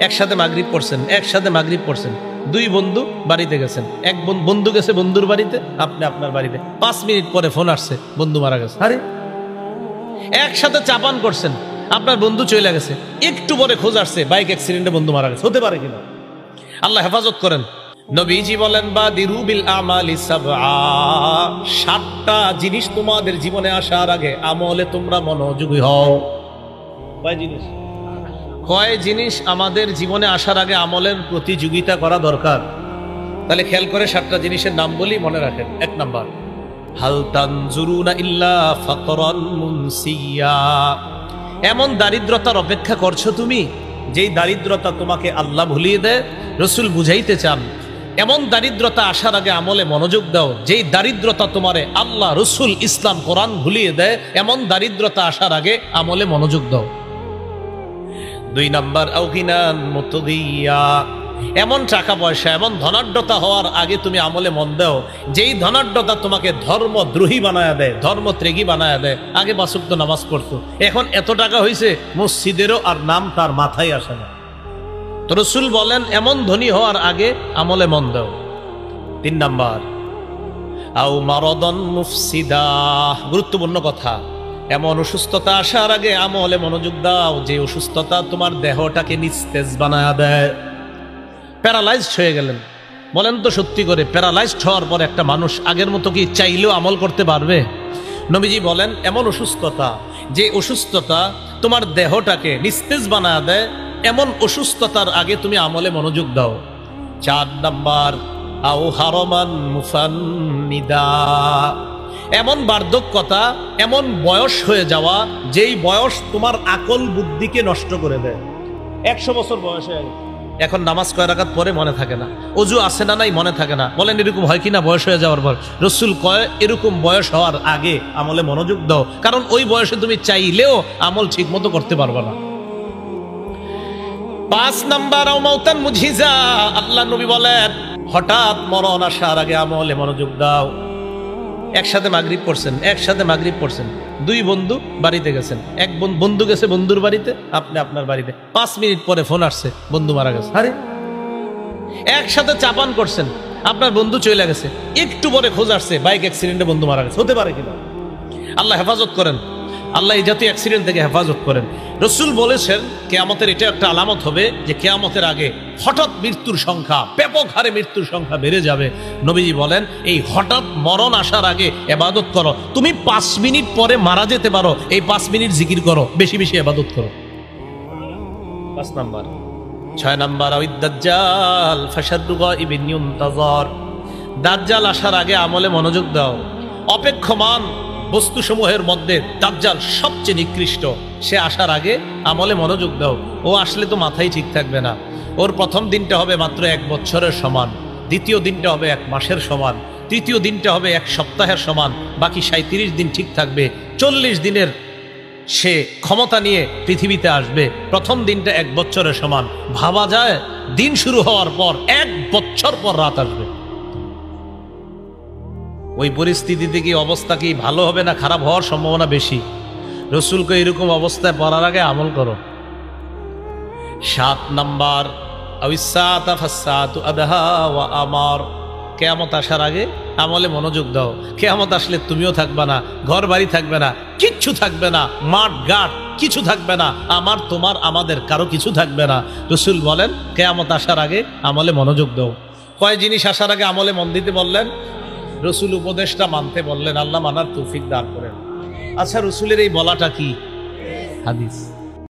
একসাথে মাগরিব পড়ছেন, দুই বন্ধু বাড়িতে গেছেন, এক বন্ধু গেছে বন্ধুর বাড়িতে, আপনি আপনার বাড়িতে, 5 মিনিট পরে ফোন আসছে বন্ধু মারা গেছে। আরে একসাথে চা পান করছেন, আপনার বন্ধু চলে গেছে, একটু পরে খোঁজ আসছে বাইক অ্যাক্সিডেন্টে বন্ধু মারা গেছে। হতে পারে কিনা? আল্লাহ হেফাজত করেন। নবীজি বলেন বাদিরু বিল আমালি সাবআ, 7টা জিনিস তোমাদের জীবনে আসার আগে আমলে তোমরা মনোযোগী হও। কয় জিনিস আমাদের জীবনে আসার আগে আমলের প্রতিযোগিতা করা দরকার? তাহলে খেয়াল করে 7টা জিনিসের নাম বলি, মনে রাখেন। 1 নাম্বার, হাল তানজুরুনা ইল্লা ফাকরান মুনসিয়া, এমন দারিদ্রতার অপেক্ষা করছো তুমি যেই দারিদ্রতা তোমাকে আল্লাহ ভুলিয়ে দেয়। রসুল বুঝাইতে চান এমন দারিদ্রতা আসার আগে আমলে মনোযোগ দাও যেই দারিদ্রতা তোমারে আল্লাহ, রসুল, ইসলাম, কোরআন ভুলিয়ে দেয়। এমন দারিদ্রতা আসার আগে আমলে মনোযোগ দাও। 2 নাম্বার, আউগিনান মুতগিয়া, এমন টাকা পয়সা, এমন ধনাঢ্যতা হওয়ার আগে তুমি আমলে মন দাও যেই ধনাঢ্যতা তোমাকে ধর্মদ্রোহী বানায়া দেয়, ধর্মত্যাগী বানায়া দেয়। আগে 5 ওয়াক্ত নামাজ পড়তো, এখন এত টাকা হয়েছে মসজিদেরও আর নাম তার মাথায় আসে না। তো রসুল বলেন এমন ধনী হওয়ার আগে আমলে মন দাও। 3 নাম্বার, আও মারাদান মুফসিদা, গুরুত্বপূর্ণ কথা, এমন অসুস্থতা আসার আগে আমলে মনোযোগ দাও যে অসুস্থতা তোমার দেহটাকে নিস্তেজ বানায়া দেয়। প্যারালাইজড হয়ে গেলেন, বলেন তো সত্যি করে, প্যারালাইজড হওয়ার পর একটা মানুষ আগের মতো কি চাইলেও আমল করতে পারবে? নবীজি বলেন এমন অসুস্থতা, যে অসুস্থতা তোমার দেহটাকে নিস্তেজ বানায়া দেয়, এমন অসুস্থতার আগে তুমি আমলে মনোযোগ দাও। 4 নাম্বার, আও হারমান মুফান্নিদা, এমন বার্ধক্যতা, এমন বয়স হয়ে যাওয়া যেই বয়স তোমার আকল বুদ্ধিকে নষ্ট করে দেয়। 100 বছর বয়স হয়ে গেছে, এখন নামাজ কয় রাকাত পরে মনে থাকে না, অজু আছে না নাই মনে থাকে না। বলেন এরকম হয় কিনা বয়স হয়ে যাওয়ার পর? রসুল কয় এরকম বয়স হওয়ার আগে আমলে মনোযোগ দাও, কারণ ওই বয়সে তুমি চাইলেও আমল ঠিক মতো করতে পারবে না। 5 নাম্বার, আও মাউতান মুজিজা, আল্লাহ নবী বলেন হঠাৎ মরণ আসার আগে আমলে মনোযোগ দাও। একসাথে মাগরিব পড়ছেন, দুই বন্ধু বাড়িতে গেছেন, এক বন্ধু গেছে বন্ধুর বাড়িতে, আপনি আপনার বাড়িতে, 5 মিনিট পরে ফোন আসছে বন্ধু মারা গেছে। আরে একসাথে চা পান করছেন, আপনার বন্ধু চলে গেছে, একটু পরে খোঁজ আসছে বাইক অ্যাক্সিডেন্টে বন্ধু মারা গেছে। হতে পারে কিনা? আল্লাহ হেফাজত করেন, আল্লাহ এই জাতীয় অ্যাক্সিডেন্ট থেকে হেফাজত করেন। রসুল বলেছেন কিয়ামতের এটা একটা আলামত হবে যে কিয়ামতের আগে হঠাৎ মৃত্যুর সংখ্যা, ব্যাপক হারে মৃত্যুর সংখ্যা বেড়ে যাবে। নবীজি বলেন এই হঠাৎ মরণ আসার আগে ইবাদত করো। তুমি 5 মিনিট পরে মারা যেতে পারো, এই 5 মিনিট জিকির করো, বেশি বেশি ইবাদত করো। 5 নাম্বার। 6 নাম্বার, দাজ্জাল ফাশাররু গায়বিন ইউনতাজার, দাজ্জাল আসার আগে আমলে মনোযোগ দাও। অপেক্ষমান বস্তুসমূহের মধ্যে দাজ্জাল সবচেয়ে নিকৃষ্ট, সে আসার আগে আমলে মনোযোগ দাও। ও আসলে তো মাথায় ঠিক থাকবে না। ওর প্রথম দিনটা হবে মাত্র 1 বছরের সমান, দ্বিতীয় দিনটা হবে 1 মাসের সমান, তৃতীয় দিনটা হবে 1 সপ্তাহের সমান, বাকি 37 দিন ঠিক থাকবে। 40 দিনের সে ক্ষমতা নিয়ে পৃথিবীতে আসবে। প্রথম দিনটা 1 বছরের সমান, ভাবা যায় দিন শুরু হওয়ার পর 1 বছর পর রাত আসবে। ওই পরিস্থিতিতে কি অবস্থা কি ভালো হবে না খারাপ হওয়ার সম্ভাবনা বেশি? রসুলকে এরকম অবস্থায় পড়ার আগে আমল করো। 7 নাম্বার, কিয়ামত আসার আগে আমলে মনোযোগ দাও। কিয়ামত আসলে তুমিও থাকবে না, ঘর বাড়ি থাকবে না, কিচ্ছু থাকবে না, মাঠ ঘাট কিছু থাকবে না, আমার তোমার আমাদের কারো কিছু থাকবে না। রসুল বলেন কিয়ামত আসার আগে আমলে মনোযোগ দাও। কয় জিনিস আসার আগে আমলে মন দিতে বললেন? রসুল উপদেশটা মানতে বললেন, আল্লাহ মানার তৌফিক দান করেন। আচ্ছা, রসুলের এই বলাটা কি হাদিস?